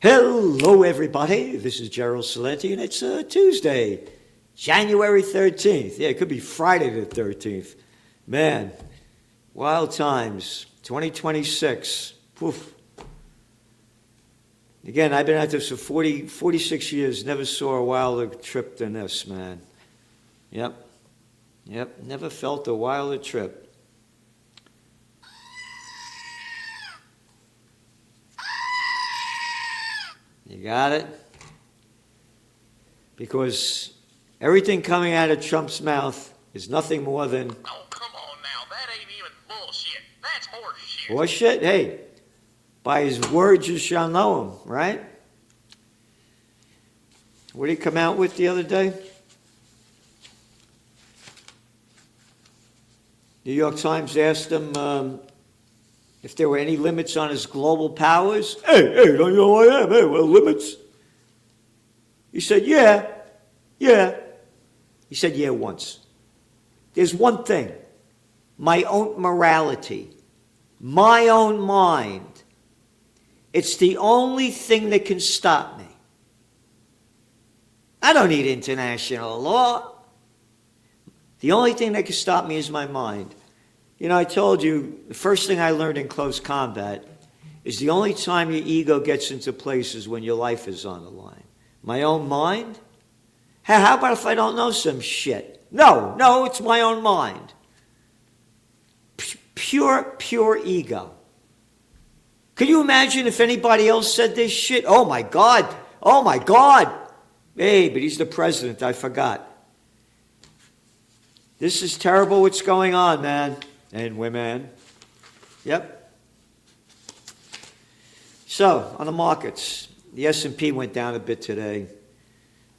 Hello, everybody. This is Gerald Salenti, and it's Tuesday, January 13th. Yeah, it could be Friday the 13th. Man, wild times. 2026. Poof. Again, I've been at this for 46 years. Never saw a wilder trip than this, man. Yep. Never felt a wilder trip. You got it? Because everything coming out of Trump's mouth is nothing more than... Oh, come on now. That ain't even bullshit. That's horseshit. Horseshit? Hey, by his words you shall know him, right? What did he come out with the other day? New York Times asked him if there were any limits on his global powers. Hey, don't you know who I am? Hey, well, limits. He said, yeah. He said, yeah, once. There's one thing. My own morality. My own mind. It's the only thing that can stop me. I don't need international law. The only thing that can stop me is my mind. You know, I told you, the first thing I learned in close combat is the only time your ego gets into place is when your life is on the line. My own mind? Hey, how about if I don't know some shit? No, it's my own mind. Pure ego. Could you imagine if anybody else said this shit? Oh my God. Hey, but he's the president, I forgot. This is terrible what's going on, man. And women. Yep. So, on the markets, the S&P went down a bit today,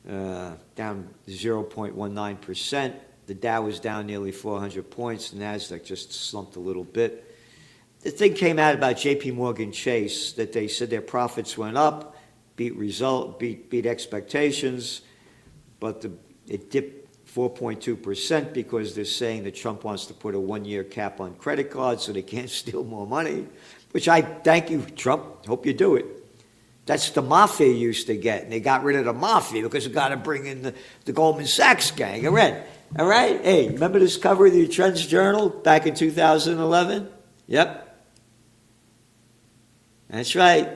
down 0.19%. The Dow was down nearly 400 points. The NASDAQ just slumped a little bit. The thing came out about JP Morgan Chase that they said their profits went up, beat expectations, but it dipped 4.2% because they're saying that Trump wants to put a one-year cap on credit cards so they can't steal more money, which I thank you, Trump. Hope you do it. That's the mafia used to get, and they got rid of the mafia because we got to bring in the Goldman Sachs gang. All right? Hey, remember this cover of the Trends Journal back in 2011? Yep. That's right.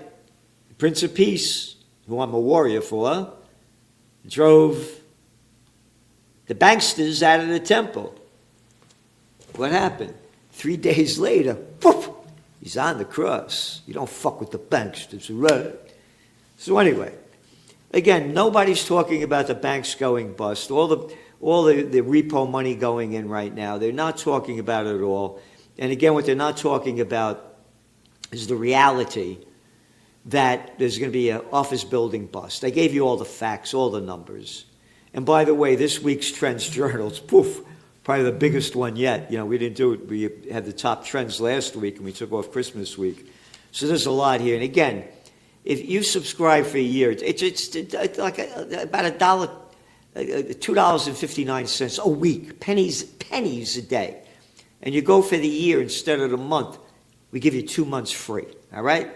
The Prince of Peace, who I'm a warrior for, drove the banksters out of the temple. What happened? 3 days later, poof, he's on the cross. You don't fuck with the banksters, right? So anyway, again, nobody's talking about the banks going bust. All the repo money going in right now, they're not talking about it at all. And again, what they're not talking about is the reality that there's going to be an office building bust. I gave you all the facts, all the numbers. And by the way, this week's Trends Journals, poof, probably the biggest one yet. You know, we didn't do it. We had the top trends last week, and we took off Christmas week. So there's a lot here. And again, if you subscribe for a year, it's like about $2.59 a week, pennies a day. And you go for the year instead of the month, we give you 2 months free, all right?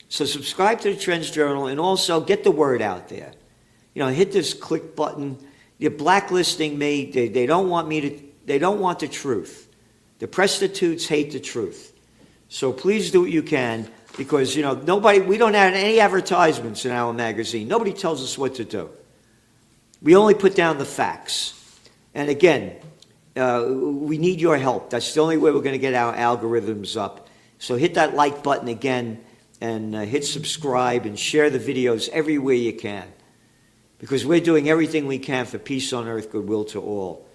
So subscribe to the Trends Journal and also get the word out there. You know, hit this click button. You're blacklisting me. They don't want they don't want the truth. The prostitutes hate the truth. So please do what you can because, you know, we don't have any advertisements in our magazine. Nobody tells us what to do. We only put down the facts. And again, we need your help. That's the only way we're going to get our algorithms up. So hit that like button again and hit subscribe and share the videos everywhere you can. Because we're doing everything we can for peace on earth, goodwill to all.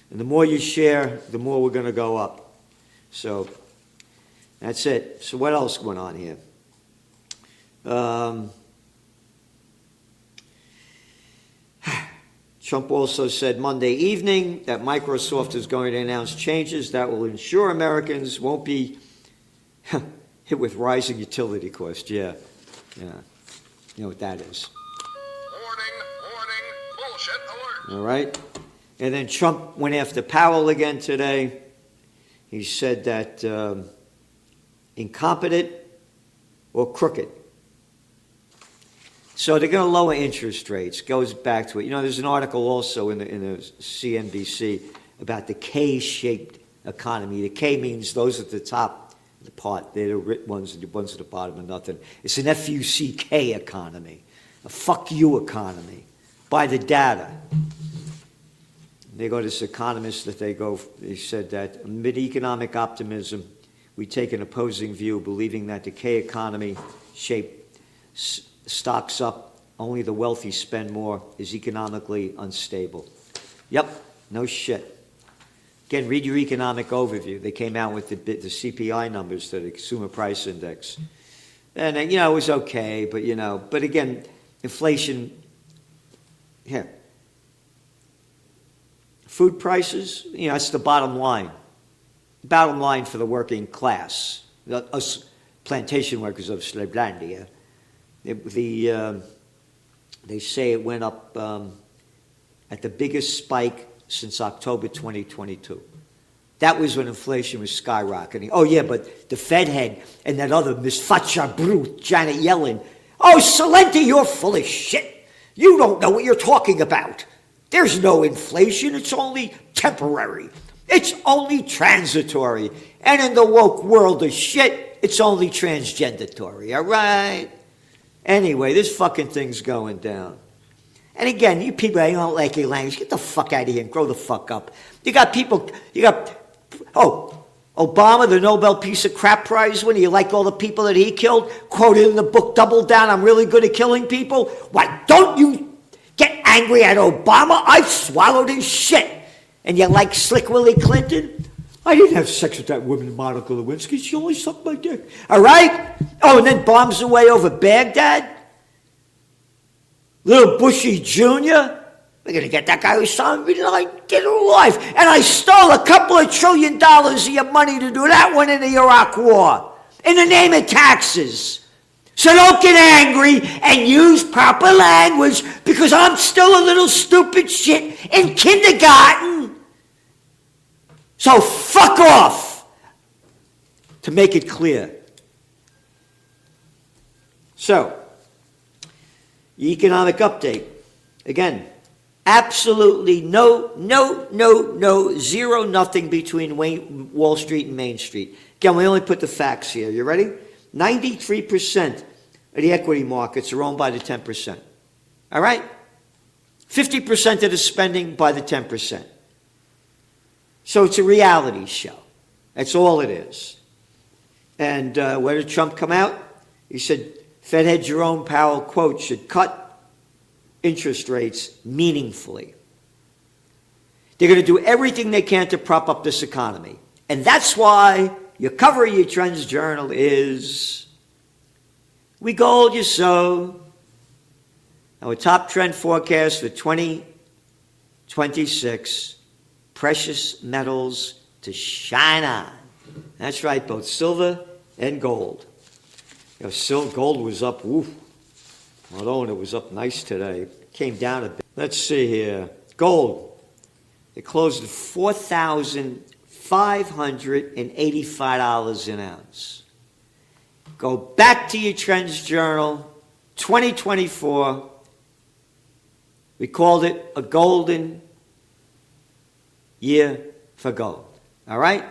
And the more you share, the more we're going to go up. So that's it. So what else going on here? Trump also said Monday evening that Microsoft is going to announce changes that will ensure Americans won't be hit with rising utility costs. Yeah. You know what that is. Bullshit alert. All right. And then Trump went after Powell again today. He said that incompetent or crooked. So they're going to lower interest rates. Goes back to it. You know, there's an article also in the CNBC about the K-shaped economy. The K means those at the top, the part. They're the rich ones, and the ones at the bottom are nothing. It's an F-U-C-K economy, a fuck you economy, by the data. They go to this economist that they said that amid economic optimism, we take an opposing view, believing that the K economy shape stocks up, only the wealthy spend more, is economically unstable. Yep, no shit. Again, read your economic overview. They came out with the CPI numbers, the Consumer Price Index. And, you know, it was okay, but, you know, but again, inflation, here. Food prices, you know, that's the bottom line. Bottom line for the working class, us plantation workers of Slavlandia. They say it went up at the biggest spike since October 2022. That was when inflation was skyrocketing. Oh, yeah, but the Fed head and that other Miss Facha Brute, Janet Yellen. Oh, Salenti, you're full of shit. You don't know what you're talking about. There's no inflation. It's only temporary. It's only transitory. And in the woke world of shit, it's only transgendatory, all right? Anyway, this fucking thing's going down. And again, you people, I don't like your language. Get the fuck out of here and grow the fuck up. You got people, Obama, the Nobel Peace of Crap Prize winner, you like all the people that he killed? Quoted in the book, Double Down, I'm really good at killing people. Why don't you get angry at Obama? I've swallowed his shit. And you like Slick Willie Clinton? I didn't have sex with that woman, Monica Lewinsky. She only sucked my dick. All right? Oh, and then bombs away over Baghdad? Little Bushy Jr.? We're going to get that guy who's Osama bin Laden, get him alive. And I stole a couple of $1 trillion of your money to do that one in the Iraq War. In the name of taxes. So don't get angry and use proper language because I'm still a little stupid shit in kindergarten. So fuck off, to make it clear. So, the economic update. Again, absolutely no, zero, nothing between Wall Street and Main Street. Again, we only put the facts here. You ready? 93% of the equity markets are owned by the 10%. All right? 50% of the spending by the 10%. So it's a reality show. That's all it is. And where did Trump come out? He said, Fed head Jerome Powell, quote, should cut interest rates meaningfully. They're going to do everything they can to prop up this economy. And that's why your cover of your Trends Journal is, we gold you so. Our top trend forecast for 2026, precious metals to shine on. That's right, both silver and gold. You know, gold was up, woof. Although it was up nice today. Came down a bit. Let's see here. Gold. It closed at $4,585 an ounce. Go back to your Trends Journal, 2024. We called it a golden year for gold. All right?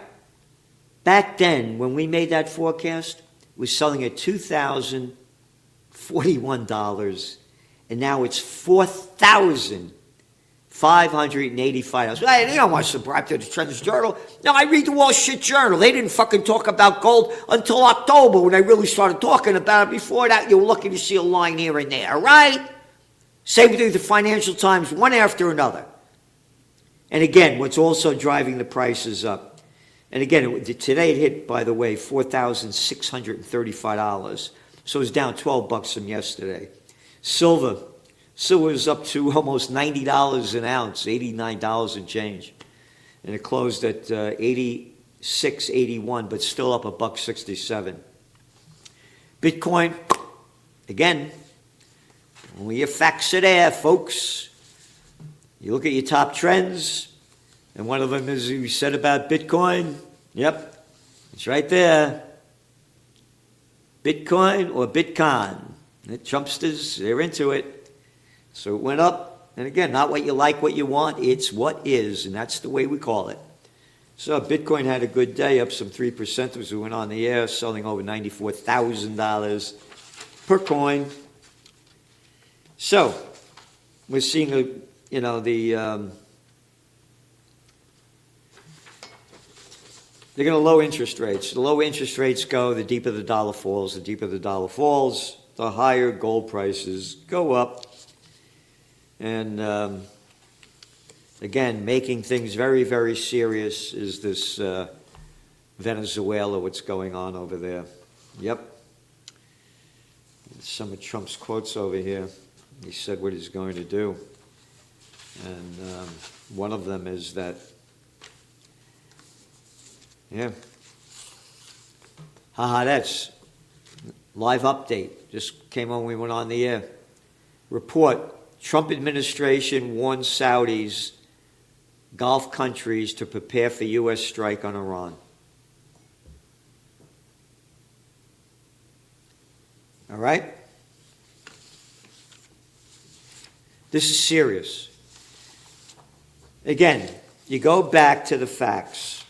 Back then, when we made that forecast, it was selling at $2,041, and now it's $4,585. Hey, they don't want to subscribe to the Trends Journal. No, I read the Wall Street Journal. They didn't fucking talk about gold until October when they really started talking about it. Before that, you were lucky to see a line here and there, all right? Same with the Financial Times, one after another. And again, what's also driving the prices up, and again, today it hit, by the way, $4,635. So it was down $12 from yesterday. Silver is up to almost $90 an ounce, $89 and change. And it closed at 86.81, but still up $1.67. Bitcoin, again, only your facts are there, folks. You look at your top trends, and one of them is we said about Bitcoin. Yep, it's right there. Bitcoin or Bitcon. The Trumpsters, they're into it. So it went up. And again, not what you like, what you want. It's what is, and that's the way we call it. So Bitcoin had a good day, up some 3% as we went on the air, selling over $94,000 per coin. So we're seeing they're going to low interest rates. The lower interest rates go, the deeper the dollar falls. The deeper the dollar falls, the higher gold prices go up. And again, making things very, very serious is this Venezuela, what's going on over there. Yep. Some of Trump's quotes over here. He said what he's going to do. And one of them is that, that's live update. Just came on, we went on the air. Report, Trump administration warns Saudis, Gulf countries to prepare for U.S. strike on Iran. All right? This is serious. Again, you go back to the facts.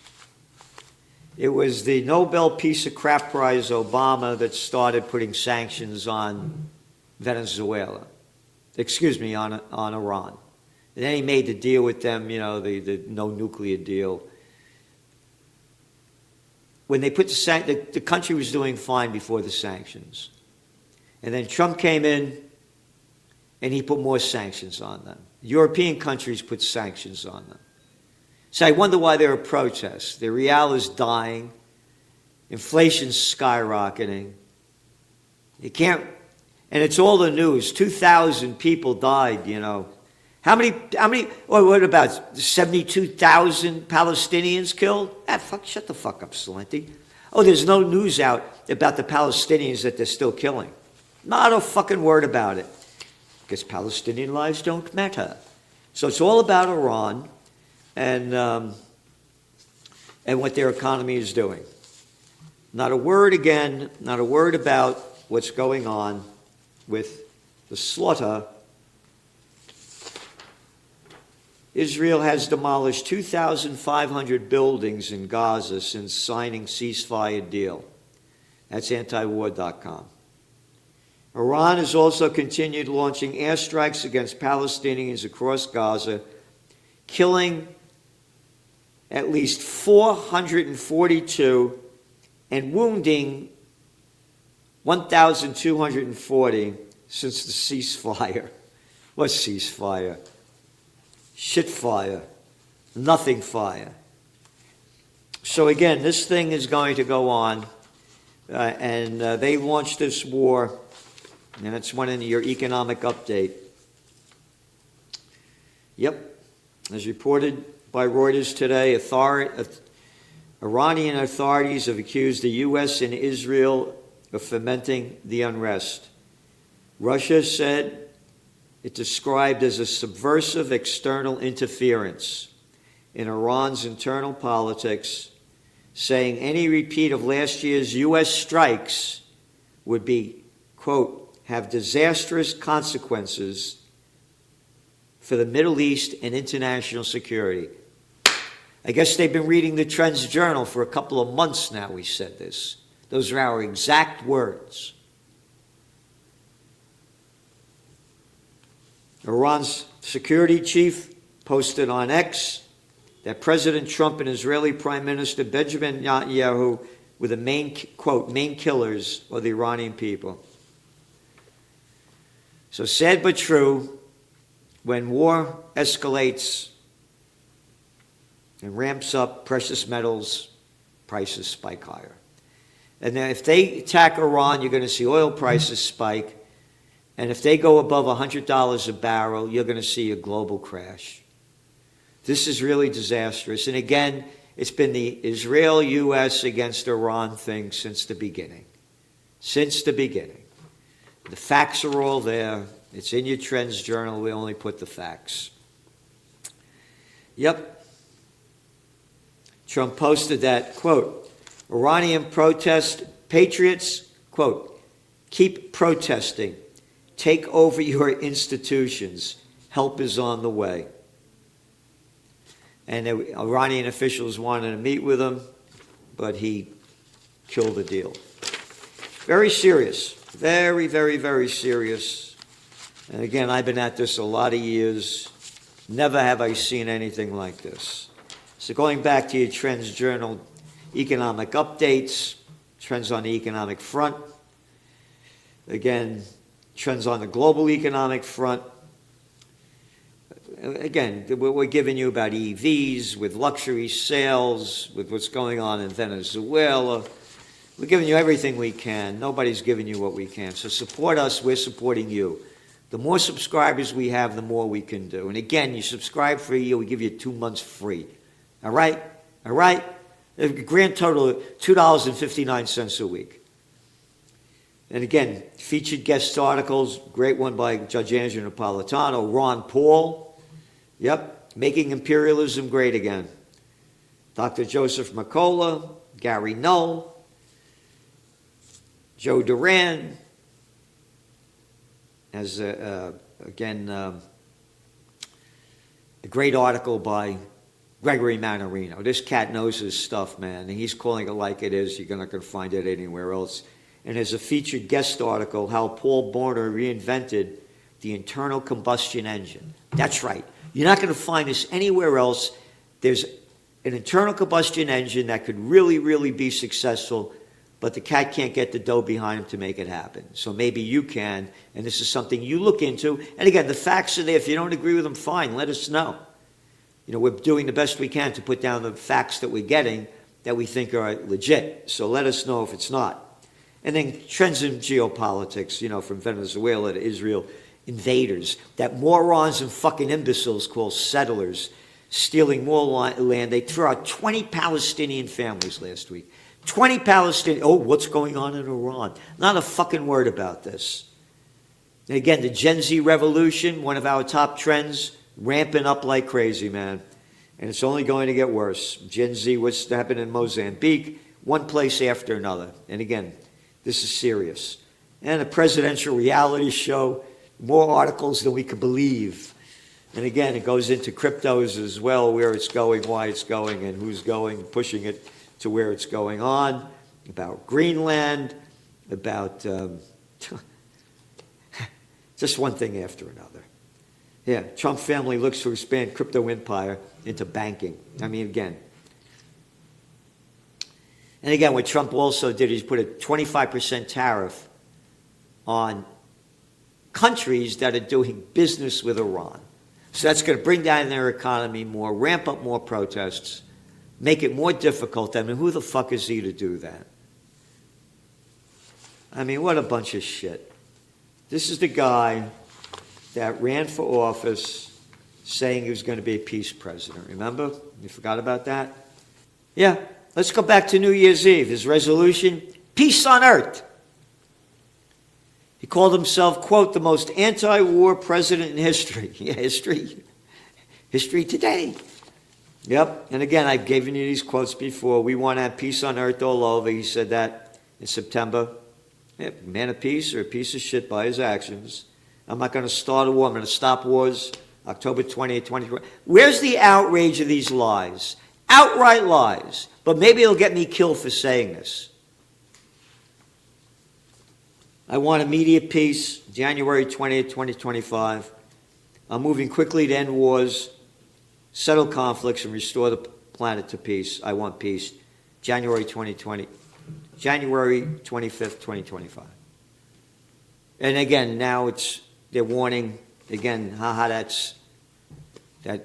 It was the Nobel Peace of Crap Prize, Obama, that started putting sanctions on Venezuela. On Iran. And then he made the deal with them, the no nuclear deal. When they put the country was doing fine before the sanctions. And then Trump came in and he put more sanctions on them. European countries put sanctions on them. So I wonder why there are protests. The real is dying. Inflation's skyrocketing. You can't, and it's all the news. 2,000 people died, How many, what about 72,000 Palestinians killed? Shut the fuck up, Salenti. Oh, there's no news out about the Palestinians that they're still killing. Not a fucking word about it. Because Palestinian lives don't matter. So it's all about Iran and what their economy is doing. Not a word again, not a word about what's going on with the slaughter. Israel has demolished 2,500 buildings in Gaza since signing ceasefire deal. That's antiwar.com. Iran has also continued launching airstrikes against Palestinians across Gaza, killing at least 442 and wounding 1,240 since the ceasefire. What's ceasefire? Shit fire. Nothing fire. So again, this thing is going to go on, and they launched this war. And it's one in your economic update. Yep. As reported by Reuters today, Iranian authorities have accused the U.S. and Israel of fomenting the unrest. Russia said it described as a subversive external interference in Iran's internal politics, saying any repeat of last year's U.S. strikes would be, quote, have disastrous consequences for the Middle East and international security. I guess they've been reading the Trends Journal for a couple of months now, we said this. Those are our exact words. Iran's security chief posted on X that President Trump and Israeli Prime Minister Benjamin Netanyahu were the main killers of the Iranian people. So sad but true, when war escalates and ramps up, precious metals prices spike higher. And then if they attack Iran, you're going to see oil prices spike. And if they go above $100 a barrel, you're going to see a global crash. This is really disastrous. And again, it's been the Israel-U.S. against Iran thing since the beginning. Since the beginning. The facts are all there. It's in your Trends Journal. We only put the facts. Yep. Trump posted that, quote, Iranian protest patriots, quote, Keep protesting. Take over your institutions. Help is on the way. And the Iranian officials wanted to meet with him, but he killed the deal. Very serious. Very, very, very serious. And again, I've been at this a lot of years. Never have I seen anything like this. So going back to your Trends Journal, economic updates, trends on the economic front. Again, trends on the global economic front. Again, we're giving you about EVs, with luxury sales, with what's going on in Venezuela. We're giving you everything we can. Nobody's giving you what we can. So support us. We're supporting you. The more subscribers we have, the more we can do. And again, you subscribe for a year, we give you 2 months free. All right? All right? A grand total of $2.59 a week. And again, featured guest articles, great one by Judge Andrew Napolitano, Ron Paul, yep, Making Imperialism Great Again. Dr. Joseph Mercola, Gary Null, Joe Duran, as again, a great article by Gregory Mannarino. This cat knows his stuff, man, and he's calling it like it is. You're not going to find it anywhere else. And there's a featured guest article, how Paul Borner reinvented the internal combustion engine. That's right. You're not going to find this anywhere else. There's an internal combustion engine that could really, really be successful, but the cat can't get the dough behind him to make it happen. So maybe you can, and this is something you look into. And again, the facts are there. If you don't agree with them, fine, let us know. You know, we're doing the best we can to put down the facts that we're getting that we think are legit. So let us know if it's not. And then trends in geopolitics, you know, from Venezuela to Israel, invaders, that morons and fucking imbeciles call settlers, stealing more land. They threw out 20 Palestinian families last week. 20 Palestinian, oh, what's going on in Iran? Not a fucking word about this. And again, the Gen Z revolution, one of our top trends, ramping up like crazy, man. And it's only going to get worse. Gen Z, what's happened in Mozambique, one place after another. And again, this is serious. And a presidential reality show, more articles than we could believe. And again, it goes into cryptos as well, where it's going, why it's going, and who's going, pushing it to where it's going on, about Greenland, about just one thing after another. Yeah, Trump family looks to expand crypto empire into banking. I mean, again. And again, what Trump also did is put a 25% tariff on countries that are doing business with Iran. So that's going to bring down their economy more, ramp up more protests, make it more difficult. I mean, who the fuck is he to do that? I mean, what a bunch of shit. This is the guy that ran for office saying he was going to be a peace president. Remember? You forgot about that? Yeah. Let's go back to New Year's Eve. His resolution, peace on earth. He called himself, quote, the most anti-war president in history. Yeah, history. History today. Yep. And again, I've given you these quotes before. We want to have peace on earth all over. He said that in September. Yeah, man of peace or a piece of shit by his actions. I'm not going to start a war. I'm going to stop wars. October 20th, 2020. Where's the outrage of these lies? Outright lies. But maybe it'll get me killed for saying this. I want immediate peace, January 20th, 2025. I'm moving quickly to end wars, settle conflicts, and restore the planet to peace. I want peace, January 2020, January 25th, 2025. And again, now they're warning, again, that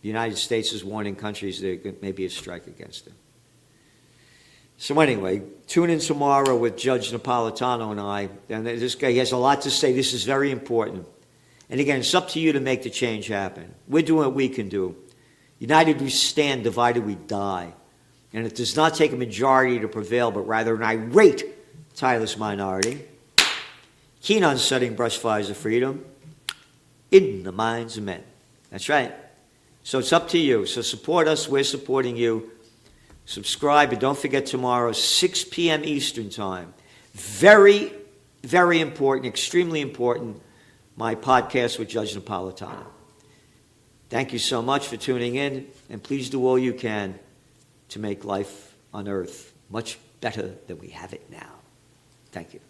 the United States is warning countries there may be a strike against them. So anyway, tune in tomorrow with Judge Napolitano and I. And this guy, he has a lot to say. This is very important. And again, it's up to you to make the change happen. We're doing what we can do. United we stand, divided we die. And it does not take a majority to prevail, but rather an irate, tireless minority, keen on setting brush fires of freedom in the minds of men. That's right. So it's up to you. So support us. We're supporting you. Subscribe, and don't forget tomorrow, 6 p.m. Eastern Time. Very very important, extremely important, my podcast with Judge Napolitano. Thank you so much for tuning in, and please do all you can to make life on earth much better than we have it now. Thank you.